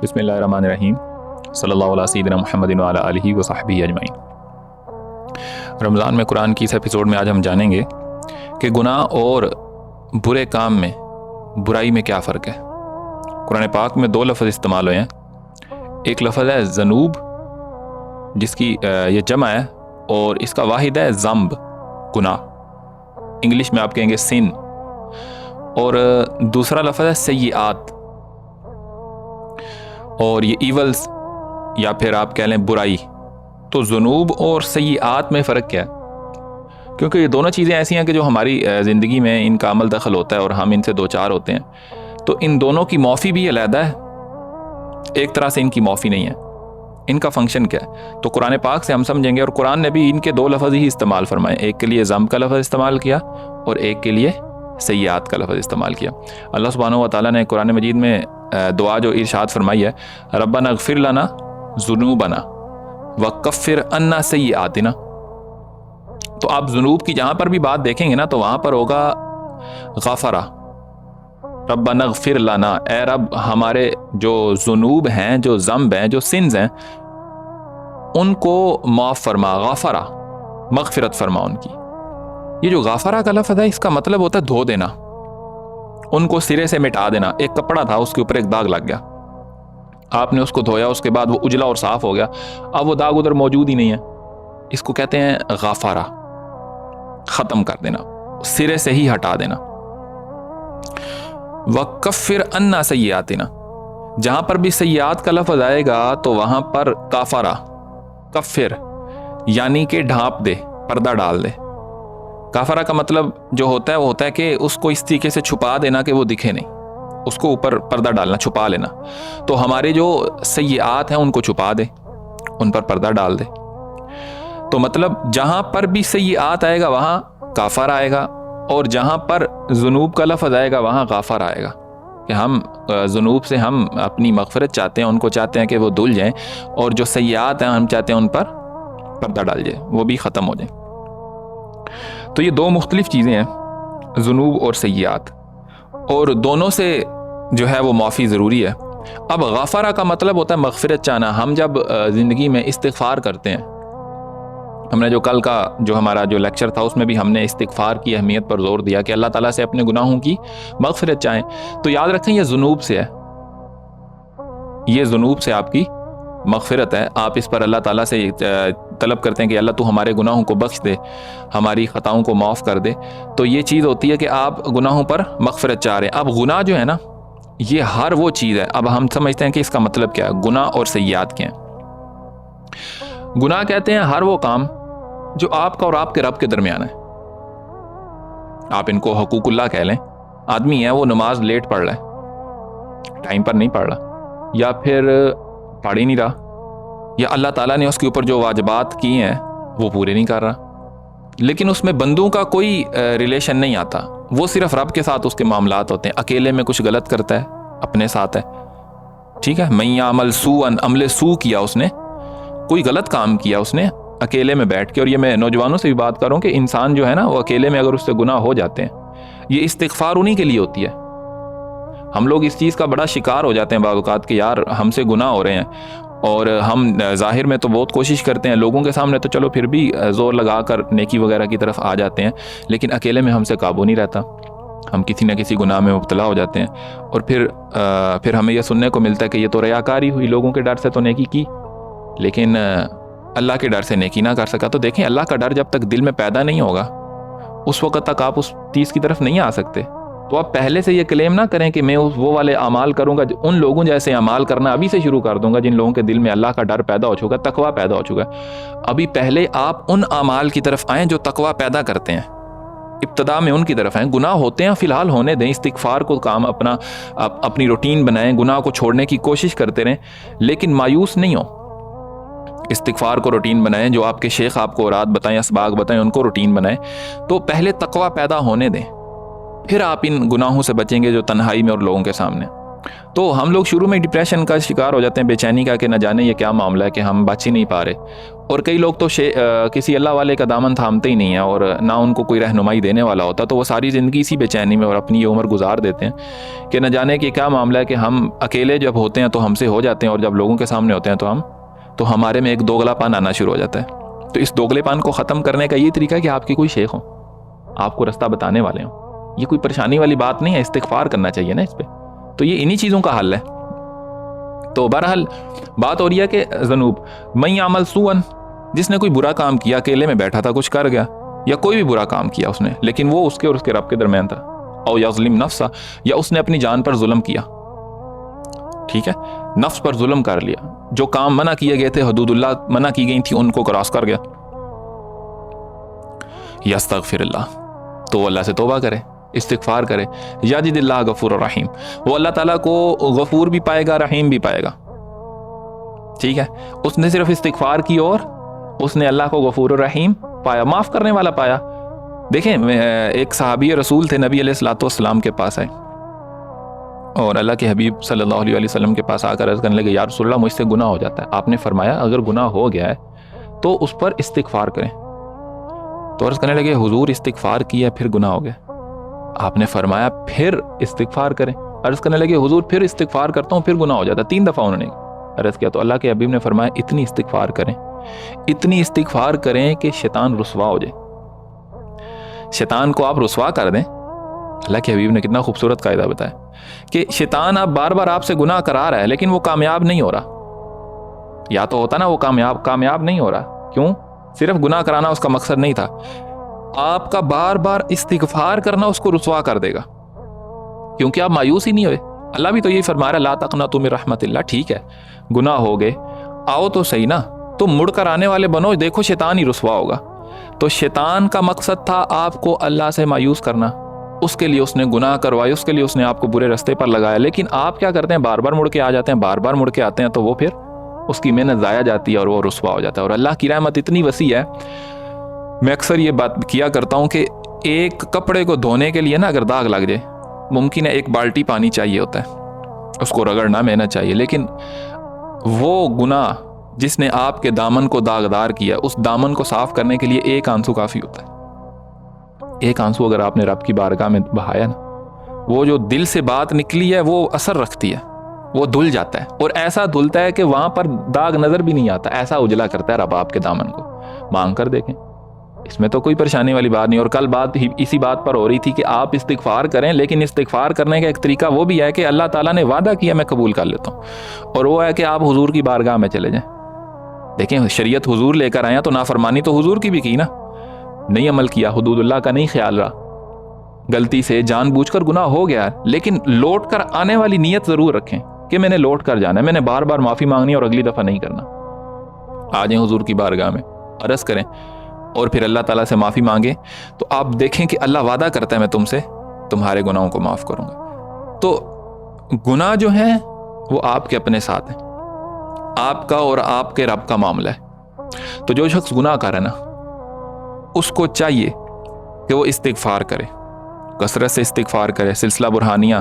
بسم اللہ الرحمن الرحیم صلی اللہ علیہ سیدنا محمد وعلی آلہ وصحبہ اجمعین۔ رمضان میں قرآن کی اس ایپیسوڈ میں آج ہم جانیں گے کہ گناہ اور برے کام میں برائی میں کیا فرق ہے۔ قرآن پاک میں دو لفظ استعمال ہوئے ہیں، ایک لفظ ہے ذنوب جس کی یہ جمع ہے، اور اس کا واحد ہے ذنب، گناہ، انگلش میں آپ کہیں گے سن، اور دوسرا لفظ ہے سیئات، اور یہ ایولز یا پھر آپ کہہ لیں برائی۔ تو ذنوب اور سیئات میں فرق کیا ہے؟ کیونکہ یہ دونوں چیزیں ایسی ہیں کہ جو ہماری زندگی میں ان کا عمل دخل ہوتا ہے اور ہم ان سے دوچار ہوتے ہیں، تو ان دونوں کی معافی بھی علیحدہ ہے، ایک طرح سے ان کی معافی نہیں ہے۔ ان کا فنکشن کیا ہے؟ تو قرآن پاک سے ہم سمجھیں گے، اور قرآن نے بھی ان کے دو لفظ ہی استعمال فرمائے، ایک کے لیے ذنب کا لفظ استعمال کیا اور ایک کے لیے سیئات کا لفظ استعمال کیا۔ اللہ سبحانہ و تعالیٰ نے قرآن مجید میں دعا جو ارشاد فرمائی ہے، ربنا اغفر لنا ذنوبنا وکفر عنا سیئاتنا، تو آپ ذنوب کی جہاں پر بھی بات دیکھیں گے نا تو وہاں پر ہوگا غفرہ، ربنا اغفر لنا، اے رب ہمارے جو ذنوب ہیں، جو ذنب ہیں، جو سنز ہیں، ان کو معاف فرما، غفرہ مغفرت فرما ان کی۔ یہ جو غفرہ کا لفظ ہے، اس کا مطلب ہوتا ہے دھو دینا، ان کو سرے سے مٹا دینا۔ ایک کپڑا تھا، اس کے اوپر ایک داغ لگ گیا، آپ نے اس کو دھویا، اس کے بعد وہ اجلا اور صاف ہو گیا، اب وہ داغ ادھر موجود ہی نہیں ہے، اس کو کہتے ہیں غفرہ، ختم کر دینا، سرے سے ہی ہٹا دینا۔ وَكَفِّرْ عَنَّا سَيِّئَاتِنَا، جہاں پر بھی سیئات کا لفظ آئے گا تو وہاں پر کافرہ، کفر یعنی کہ ڈھانپ دے، پردہ ڈال دے۔ کافرہ کا مطلب جو ہوتا ہے وہ ہوتا ہے کہ اس کو اس طریقے سے چھپا دینا کہ وہ دکھے نہیں، اس کو اوپر پردہ ڈالنا، چھپا لینا۔ تو ہمارے جو سیئات ہیں ان کو چھپا دے، ان پر پردہ ڈال دے۔ تو مطلب جہاں پر بھی سیئات آئے گا وہاں کافر آئے گا، اور جہاں پر ذنوب کا لفظ آئے گا وہاں غافر آئے گا، کہ ہم ذنوب سے ہم اپنی مغفرت چاہتے ہیں، ان کو چاہتے ہیں کہ وہ دھل جائیں، اور جو سیئات ہیں ہم چاہتے ہیں ان پر پردہ ڈال جائے، وہ بھی ختم ہو جائیں۔ تو یہ دو مختلف چیزیں ہیں، ذنوب اور سیئات، اور دونوں سے جو ہے وہ معافی ضروری ہے۔ اب غفرہ کا مطلب ہوتا ہے مغفرت چاہنا۔ ہم جب زندگی میں استغفار کرتے ہیں، ہم نے جو کل کا جو ہمارا جو لیکچر تھا اس میں بھی ہم نے استغفار کی اہمیت پر زور دیا کہ اللہ تعالیٰ سے اپنے گناہوں کی مغفرت چاہیں، تو یاد رکھیں یہ ذنوب سے ہے، یہ ذنوب سے آپ کی مغفرت ہے۔ آپ اس پر اللہ تعالیٰ سے طلب کرتے ہیں کہ اللہ تو ہمارے گناہوں کو بخش دے، ہماری خطاؤں کو معاف کر دے، تو یہ چیز ہوتی ہے کہ آپ گناہوں پر مغفرت چاہ رہے ہیں۔ اب گناہ جو ہے نا، یہ ہر وہ چیز ہے، اب ہم سمجھتے ہیں کہ اس کا مطلب کیا ہے، گناہ اور سیئات کیا ہیں۔ گناہ کہتے ہیں ہر وہ کام جو آپ کا اور آپ کے رب کے درمیان ہے، آپ ان کو حقوق اللہ کہہ لیں۔ آدمی ہے وہ نماز لیٹ پڑھ رہا ہے، ٹائم پر نہیں پڑھ رہا، یا پھر پڑھ ہی نہیں رہا، یا اللہ تعالیٰ نے اس کے اوپر جو واجبات کیے ہیں وہ پورے نہیں کر رہا، لیکن اس میں بندوں کا کوئی ریلیشن نہیں آتا، وہ صرف رب کے ساتھ اس کے معاملات ہوتے ہیں۔ اکیلے میں کچھ غلط کرتا ہے، اپنے ساتھ ہے، ٹھیک ہے، من یعمل سوءا، عمل سو کیا، اس نے کوئی غلط کام کیا، اس نے اکیلے میں بیٹھ کے۔ اور یہ میں نوجوانوں سے بھی بات کروں کہ انسان جو ہے نا وہ اکیلے میں اگر اس سے گناہ ہو جاتے ہیں، یہ استغفار انہی کے لیے ہوتی ہے۔ ہم لوگ اس چیز کا بڑا شکار ہو جاتے ہیں بعض اوقات کہ یار ہم سے گناہ ہو رہے ہیں، اور ہم ظاہر میں تو بہت کوشش کرتے ہیں، لوگوں کے سامنے تو چلو پھر بھی زور لگا کر نیکی وغیرہ کی طرف آ جاتے ہیں، لیکن اکیلے میں ہم سے قابو نہیں رہتا، ہم کسی نہ کسی گناہ میں مبتلا ہو جاتے ہیں، اور پھر ہمیں یہ سننے کو ملتا ہے کہ یہ تو ریاکاری ہوئی، لوگوں کے ڈر سے تو نیکی کی لیکن اللہ کے ڈر سے نیکی نہ کر سکا۔ تو دیکھیں، اللہ کا ڈر جب تک دل میں پیدا نہیں ہوگا اس وقت تک آپ اس چیز کی طرف نہیں آ سکتے۔ تو آپ پہلے سے یہ کلیم نہ کریں کہ میں وہ والے اعمال کروں گا، ان لوگوں جیسے اعمال کرنا ابھی سے شروع کر دوں گا جن لوگوں کے دل میں اللہ کا ڈر پیدا ہو چکا، تقویٰ پیدا ہو چکا ہے۔ ابھی پہلے آپ ان اعمال کی طرف آئیں جو تقویٰ پیدا کرتے ہیں، ابتدا میں ان کی طرف آئیں۔ گناہ ہوتے ہیں، فی الحال ہونے دیں، استغفار کو کام اپنی روٹین بنائیں، گناہ کو چھوڑنے کی کوشش کرتے رہیں، لیکن مایوس نہیں ہو۔ استغفار کو روٹین بنائیں، جو آپ کے شیخ آپ کو اوراد بتائیں، اسباغ بتائیں، ان کو روٹین بنائیں۔ تو پہلے تقویٰ پیدا ہونے دیں، پھر آپ ان گناہوں سے بچیں گے جو تنہائی میں اور لوگوں کے سامنے۔ تو ہم لوگ شروع میں ڈپریشن کا شکار ہو جاتے ہیں، بے چینی کا، کہ نہ جانے یہ کیا معاملہ ہے کہ ہم بچ ہی نہیں پا رہے. اور کئی لوگ تو کسی اللہ والے کا دامن تھامتے ہی نہیں ہیں، اور نہ ان کو کوئی رہنمائی دینے والا ہوتا، تو وہ ساری زندگی اسی بے چینی میں اور اپنی یہ عمر گزار دیتے ہیں کہ نہ جانے کہ کیا معاملہ ہے کہ ہم اکیلے جب ہوتے ہیں تو ہم سے ہو جاتے ہیں، اور جب لوگوں کے سامنے ہوتے ہیں تو ہمارے میں ایک دوگلا پان آنا شروع ہو جاتا ہے. تو اس دوگلے پان کو ختم کرنے کا یہ طریقہ ہے کہ آپ کے کوئی شیخ ہوں، آپ کو رستہ بتانے والے ہوں. یہ کوئی پریشانی والی بات نہیں ہے، استغفار کرنا چاہیے نا اس پہ. تو یہ انہی چیزوں کا حل ہے. تو بہرحال بات ہو رہی ہے کہ ذنوب من یعمل سوءا، جس نے کوئی برا کام کیا، اکیلے میں بیٹھا تھا کچھ کر گیا، یا کوئی بھی برا کام کیا اس نے، لیکن وہ اس کے اور اس کے رب کے درمیان تھا. او یظلم نفسا، یا اس نے اپنی جان پر ظلم کیا، ٹھیک ہے، نفس پر ظلم کر لیا، جو کام منع کیے گئے تھے، حدود اللہ منع کی گئی تھی، ان کو کراس کر گیا. یستغفر اللہ، تو وہ اللہ سے توبہ کرے، استغفار کرے. یجد اللہ غفور الرحیم، وہ اللہ تعالیٰ کو غفور بھی پائے گا، رحیم بھی پائے گا. ٹھیک ہے، اس نے صرف استغفار کی اور اس نے اللہ کو غفور الرحیم پایا، معاف کرنے والا پایا. دیکھیں ایک صحابی رسول تھے، نبی علیہ الصلوۃ والسلام کے پاس آئے اور اللہ کے حبیب صلی اللہ علیہ وسلم کے پاس آ کر عرض کرنے لگے، یا رسول اللہ مجھ سے گناہ ہو جاتا ہے. آپ نے فرمایا اگر گناہ ہو گیا ہے تو اس پر استغفار کریں. تو عرض کرنے لگے حضور استغفار کیا پھر گناہ ہو گیا. آپ نے فرمایا پھر استغفار کریں. عرض کرنے لگے حضور پھر استغفار کرتا ہوں پھر گناہ ہو جاتا. 3 دفعہ انہوں نے عرض کیا. تو اللہ کے حبیب نے فرمایا اتنی استغفار کریں، اتنی استغفار کریں کہ شیطان رسوا ہو جائے. شیطان کو آپ رسوا کر دیں. اللہ کے حبیب نے کتنا خوبصورت قاعدہ بتایا کہ شیطان اب بار بار آپ سے گناہ کرا رہا ہے لیکن وہ کامیاب نہیں ہو رہا. یا تو ہوتا نا وہ کامیاب نہیں ہو رہا. کیوں؟ صرف گناہ کرانا اس کا مقصد نہیں تھا. آپ کا بار بار استغفار کرنا اس کو رسوا کر دے گا، کیونکہ آپ مایوس ہی نہیں ہوئے. اللہ بھی تو یہی فرما رہا ہے لا تقنطوا من رحمت اللہ. ٹھیک ہے گناہ ہو گئے، آؤ تو صحیح نا، تم مڑ کر آنے والے بنو، دیکھو شیطان ہی رسوا ہوگا. تو شیطان کا مقصد تھا آپ کو اللہ سے مایوس کرنا، اس کے لیے اس نے گناہ کروائی، اس کے لیے اس نے آپ کو برے رستے پر لگایا. لیکن آپ کیا کرتے ہیں؟ بار بار مڑ کے آ جاتے ہیں، بار بار مڑ کے آتے ہیں، تو وہ پھر اس کی محنت ضائع جاتی ہے اور وہ رسوا ہو جاتا ہے. اور اللہ کی رحمت اتنی وسیع ہے، میں اکثر یہ بات کیا کرتا ہوں کہ ایک کپڑے کو دھونے کے لیے نا اگر داغ لگ جائے، ممکن ہے 1 بالٹی پانی چاہیے ہوتا ہے، اس کو رگڑنا محنت چاہیے. لیکن وہ گناہ جس نے آپ کے دامن کو داغدار کیا، اس دامن کو صاف کرنے کے لیے 1 آنسو کافی ہوتا ہے. 1 آنسو اگر آپ نے رب کی بارگاہ میں بہایا نا، وہ جو دل سے بات نکلی ہے وہ اثر رکھتی ہے، وہ دھل جاتا ہے، اور ایسا دھلتا ہے کہ وہاں پر داغ نظر بھی نہیں آتا. ایسا اجلا کرتا ہے رب آپ کے دامن کو. مانگ کر دیکھیں، اس میں تو کوئی پریشانی والی بات نہیں. اور کل بات اسی بات پر ہو رہی تھی کہ آپ استغفار کریں، لیکن استغفار کرنے کا ایک طریقہ وہ بھی ہے کہ اللہ تعالیٰ نے وعدہ کیا میں قبول کر لیتا ہوں، اور وہ ہے کہ آپ حضور کی بارگاہ میں چلے جائیں. دیکھیں شریعت حضور لے کر آیا تو نافرمانی تو حضور کی بھی کی نا، نہیں عمل کیا، حدود اللہ کا نہیں خیال رہا، غلطی سے جان بوجھ کر گناہ ہو گیا، لیکن لوٹ کر آنے والی نیت ضرور رکھیں کہ میں نے لوٹ کر جانا ہے، میں نے بار بار معافی مانگنی اور اگلی دفعہ نہیں کرنا. آ جائیں حضور کی بارگاہ میں، عرض کریں اور پھر اللہ تعالیٰ سے معافی مانگیں، تو آپ دیکھیں کہ اللہ وعدہ کرتا ہے میں تم سے تمہارے گناہوں کو معاف کروں گا. تو گناہ جو ہیں وہ آپ کے اپنے ساتھ ہیں، آپ کا اور آپ کے رب کا معاملہ ہے. تو جو شخص گناہ کر رہا ہے نا، اس کو چاہیے کہ وہ استغفار کرے، کثرت سے استغفار کرے. سلسلہ برہانیہ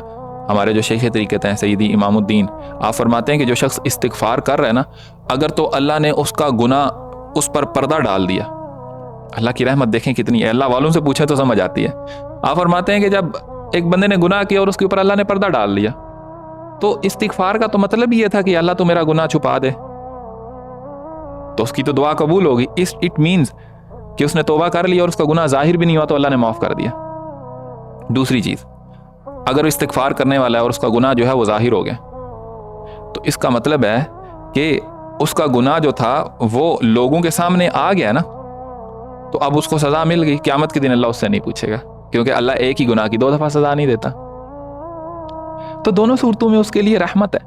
ہمارے جو شیخ طریقت ہیں سیدی امام الدین، آپ فرماتے ہیں کہ جو شخص استغفار کر رہا ہے نا، اگر تو اللہ نے اس کا گناہ اس پر پردہ ڈال دیا. اللہ کی رحمت دیکھیں کتنی ہے، اللہ والوں سے پوچھیں تو سمجھ آتی ہے. آپ فرماتے ہیں کہ جب ایک بندے نے گناہ کیا اور اس کے اوپر اللہ نے پردہ ڈال دیا، تو استغفار کا تو مطلب یہ تھا کہ اللہ تو میرا گناہ چھپا دے، تو اس کی تو دعا قبول ہوگی. اٹ مینز کہ اس نے توبہ کر لی اور اس کا گناہ ظاہر بھی نہیں ہوا تو اللہ نے معاف کر دیا. دوسری چیز، اگر وہ استغفار کرنے والا ہے اور اس کا گناہ جو ہے وہ ظاہر ہو گیا، تو اس کا مطلب ہے کہ اس کا گناہ جو تھا وہ لوگوں کے سامنے آ گیا نا، تو اب اس کو سزا مل گئی. قیامت کے دن اللہ اس سے نہیں پوچھے گا، کیونکہ اللہ ایک ہی گناہ کی 2 دفعہ سزا نہیں دیتا. تو دونوں صورتوں میں اس کے لیے رحمت ہے،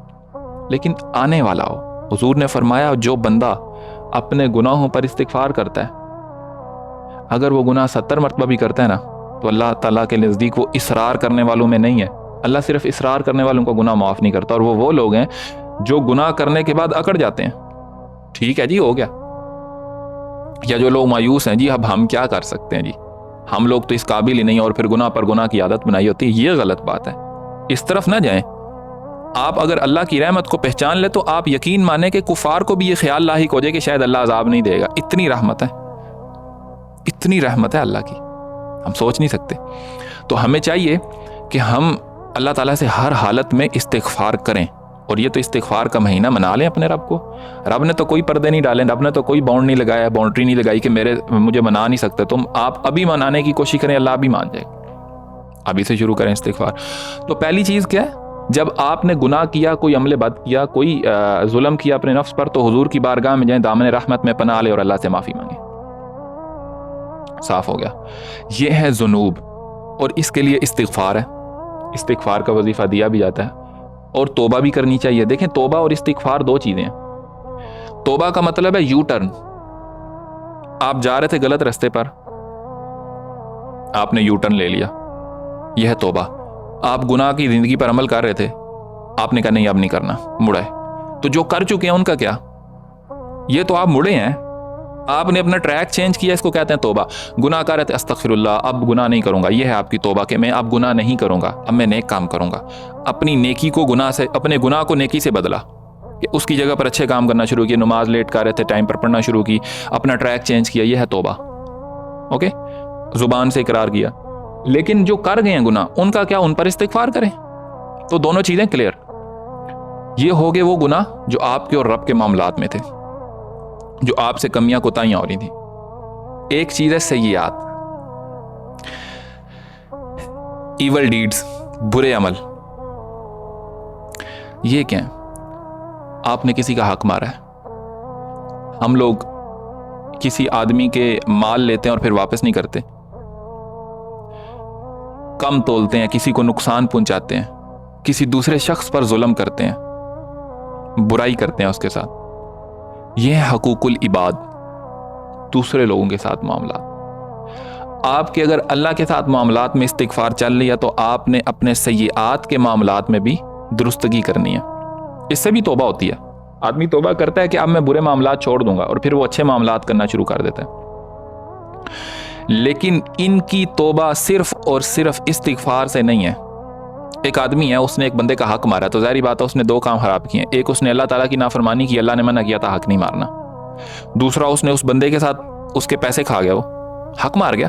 لیکن آنے والا ہو. حضور نے فرمایا جو بندہ اپنے گناہوں پر استغفار کرتا ہے، اگر وہ گناہ 70 مرتبہ بھی کرتا ہے نا، تو اللہ تعالیٰ کے نزدیک وہ اصرار کرنے والوں میں نہیں ہے. اللہ صرف اصرار کرنے والوں کو گناہ معاف نہیں کرتا، اور وہ لوگ ہیں جو گناہ کرنے کے بعد اکڑ جاتے ہیں. ٹھیک ہے جی ہو گیا، یا جو لوگ مایوس ہیں جی اب ہم کیا کر سکتے ہیں، جی ہم لوگ تو اس قابل ہی نہیں، اور پھر گناہ پر گناہ کی عادت بنائی ہوتی ہے. یہ غلط بات ہے، اس طرف نہ جائیں. آپ اگر اللہ کی رحمت کو پہچان لے تو آپ یقین مانیں کہ کفار کو بھی یہ خیال لاحق ہو جائے کہ شاید اللہ عذاب نہیں دے گا. اتنی رحمت ہے, اتنی رحمت ہے اللہ کی, ہم سوچ نہیں سکتے. تو ہمیں چاہیے کہ ہم اللہ تعالیٰ سے ہر حالت میں استغفار کریں, اور یہ تو استغفار کا مہینہ منا لیں اپنے رب کو. رب نے تو کوئی پردے نہیں ڈالے, رب نے تو کوئی باؤنڈ نہیں لگایا, باؤنڈری نہیں لگائی کہ مجھے منا نہیں سکتے تم. آپ ابھی منانے کی کوشش کریں, اللہ بھی مان جائے. ابھی سے شروع کریں استغفار. تو پہلی چیز کیا ہے, جب آپ نے گناہ کیا, کوئی عمل بد کیا, کوئی ظلم کیا اپنے نفس پر, تو حضور کی بارگاہ میں جائیں, دامن رحمت میں پناہ لیں اور اللہ سے معافی مانگیں. صاف ہو گیا. یہ ہے ذنوب, اور اس کے لیے استغفار ہے. استغفار کا وظیفہ دیا بھی جاتا ہے, اور توبہ بھی کرنی چاہیے. دیکھیں, توبہ اور استغفار دو چیزیں ہیں. توبہ کا مطلب ہے یو ٹرن. آپ جا رہے تھے غلط رستے پر, آپ نے یو ٹرن لے لیا, یہ ہے توبہ. آپ گناہ کی زندگی پر عمل کر رہے تھے, آپ نے کہا نہیں اب نہیں کرنا, مڑے. تو جو کر چکے ہیں ان کا کیا, یہ تو آپ مڑے ہیں, آپ نے اپنا ٹریک چینج کیا, اس کو کہتے ہیں توبہ. گناہ کر رہے تھے, استغفر اللہ, اب گناہ نہیں کروں گا, یہ ہے آپ کی توبہ کہ میں اب گناہ نہیں کروں گا, اب میں نیک کام کروں گا. اپنی نیکی کو گناہ سے, اپنے گناہ کو نیکی سے بدلا, کہ اس کی جگہ پر اچھے کام کرنا شروع کیے, نماز لیٹ کر رہے تھے ٹائم پر پڑھنا شروع کی, اپنا ٹریک چینج کیا, یہ ہے توبہ. اوکے, زبان سے اقرار کیا. لیکن جو کر گئے ہیں گناہ, ان کا کیا, ان پر استغفار کریں. تو دونوں چیزیں کلیئر. یہ ہو گئے وہ گناہ جو آپ کے اور رب کے معاملات میں تھے, جو آپ سے کمیاں کوتاہیاں ہو رہی تھیں. ایک چیز ہے سیئات, ایول ڈیڈز, برے عمل. یہ کیا ہے, آپ نے کسی کا حق مارا ہے. ہم لوگ کسی آدمی کے مال لیتے ہیں اور پھر واپس نہیں کرتے, کم تولتے ہیں, کسی کو نقصان پہنچاتے ہیں, کسی دوسرے شخص پر ظلم کرتے ہیں, برائی کرتے ہیں اس کے ساتھ. یہ ہے حقوق العباد, دوسرے لوگوں کے ساتھ معاملات. آپ کے اگر اللہ کے ساتھ معاملات میں استغفار چل رہی ہے تو آپ نے اپنے سیئات کے معاملات میں بھی درستگی کرنی ہے. اس سے بھی توبہ ہوتی ہے. آدمی توبہ کرتا ہے کہ اب میں برے معاملات چھوڑ دوں گا, اور پھر وہ اچھے معاملات کرنا شروع کر دیتا ہے. لیکن ان کی توبہ صرف اور صرف استغفار سے نہیں ہے. ایک آدمی ہے, اس نے ایک بندے کا حق مارا, تو ظاہری بات ہے اس نے دو کام خراب کیے ہیں. ایک, اس نے اللہ تعالیٰ کی نافرمانی کی, اللہ نے منع کیا تھا حق نہیں مارنا. دوسرا, اس نے اس بندے کے ساتھ اس کے پیسے کھا گیا, وہ حق مار گیا.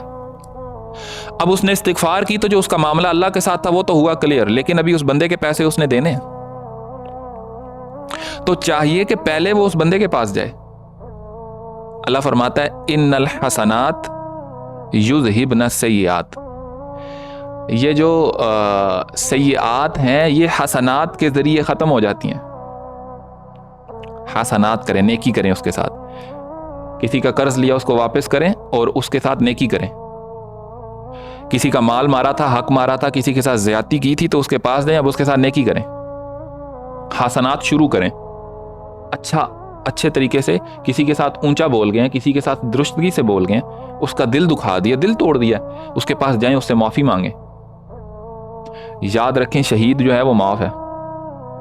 اب اس نے استغفار کی تو جو اس کا معاملہ اللہ کے ساتھ تھا وہ تو ہوا کلیئر, لیکن ابھی اس بندے کے پیسے اس نے دینے ہیں. تو چاہیے کہ پہلے وہ اس بندے کے پاس جائے. اللہ فرماتا ہے ان الحسنات یذہبن السیئات. یہ جو سیئات ہیں یہ حسنات کے ذریعے ختم ہو جاتی ہیں. حسنات کریں, نیکی کریں اس کے ساتھ. کسی کا قرض لیا اس کو واپس کریں اور اس کے ساتھ نیکی کریں. کسی کا مال مارا تھا, حق مارا تھا, کسی کے ساتھ زیادتی کی تھی تو اس کے پاس دیں, اب اس کے ساتھ نیکی کریں. حسنات شروع کریں. اچھے طریقے سے کسی کے ساتھ اونچا بول گئے ہیں, کسی کے ساتھ درستگی سے بول گئے ہیں, اس کا دل دکھا دیا, دل توڑ دیا, اس کے پاس جائیں, اس سے معافی مانگیں. یاد رکھیں شہید جو ہے وہ معاف ہے.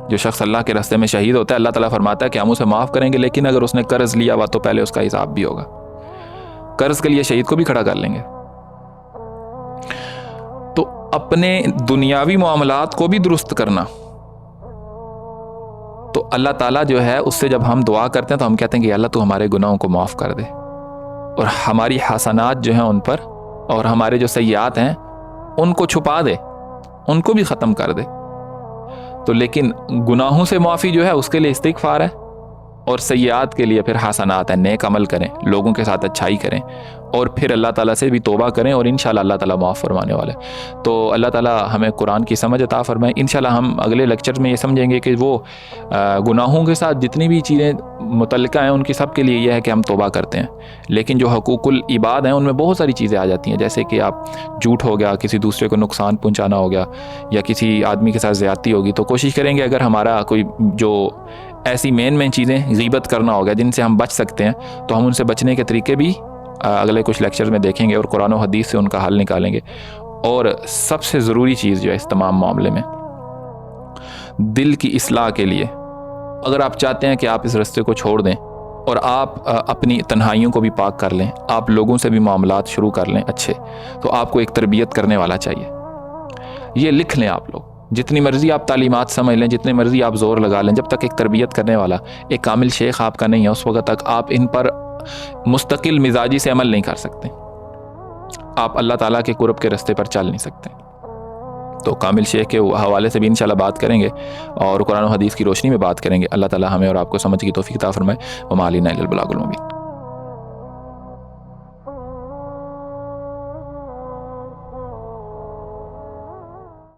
جو شخص اللہ کے راستے میں شہید ہوتا ہے, اللہ تعالیٰ فرماتا ہے کہ ہم اسے معاف کریں گے, لیکن اگر اس نے قرض لیا ہوا تو پہلے اس کا حساب بھی ہوگا. قرض کے لیے شہید کو بھی کھڑا کر لیں گے. تو اپنے دنیاوی معاملات کو بھی درست کرنا. تو اللہ تعالیٰ جو ہے اس سے جب ہم دعا کرتے ہیں تو ہم کہتے ہیں کہ اللہ تو ہمارے گناہوں کو معاف کر دے, اور ہماری حسنات جو ہیں ان پر, اور ہمارے جو سیئات ہیں ان کو چھپا دے, ان کو بھی ختم کر دے. تو لیکن گناہوں سے معافی جو ہے اس کے لیے استغفار ہے, اور سیئات کے لیے پھر حسنات ہیں, نیک عمل کریں, لوگوں کے ساتھ اچھائی کریں, اور پھر اللہ تعالیٰ سے بھی توبہ کریں, اور انشاءاللہ اللہ تعالیٰ معاف فرمانے والے. تو اللہ تعالیٰ ہمیں قرآن کی سمجھ عطا فرمائے. انشاءاللہ ہم اگلے لیکچر میں یہ سمجھیں گے کہ وہ گناہوں کے ساتھ جتنی بھی چیزیں متعلقہ ہیں ان کی سب کے لیے یہ ہے کہ ہم توبہ کرتے ہیں, لیکن جو حقوق العباد ہیں ان میں بہت ساری چیزیں آ جاتی ہیں, جیسے کہ آپ جھوٹ ہو گیا, کسی دوسرے کو نقصان پہنچانا ہو گیا, یا کسی آدمی کے ساتھ زیادتی ہوگی. تو کوشش کریں گے اگر ہمارا کوئی جو ایسی مین چیزیں غیبت کرنا ہوگا جن سے ہم بچ سکتے ہیں, تو ہم ان سے بچنے کے طریقے بھی اگلے کچھ لیکچر میں دیکھیں گے, اور قرآن و حدیث سے ان کا حل نکالیں گے. اور سب سے ضروری چیز جو ہے اس تمام معاملے میں, دل کی اصلاح کے لیے اگر آپ چاہتے ہیں کہ آپ اس رستے کو چھوڑ دیں اور آپ اپنی تنہائیوں کو بھی پاک کر لیں, آپ لوگوں سے بھی معاملات شروع کر لیں اچھے, تو آپ کو ایک تربیت کرنے والا چاہیے. یہ لکھ لیں آپ لوگ, جتنی مرضی آپ تعلیمات سمجھ لیں، جتنے مرضی آپ زور لگا لیں، جب تک ایک تربیت کرنے والا ایک کامل شیخ آپ کا نہیں ہے، اس وقت تک آپ ان پر مستقل مزاجی سے عمل نہیں کر سکتے، آپ اللہ تعالیٰ کے قرب کے رستے پر چل نہیں سکتے۔ تو کامل شیخ کے حوالے سے بھی انشاءاللہ بات کریں گے اور قرآن و حدیث کی روشنی میں بات کریں گے۔ اللہ تعالیٰ ہمیں اور آپ کو سمجھ کی توفیق عطا فرمائے۔ وما علینا الا البلاغ المبین۔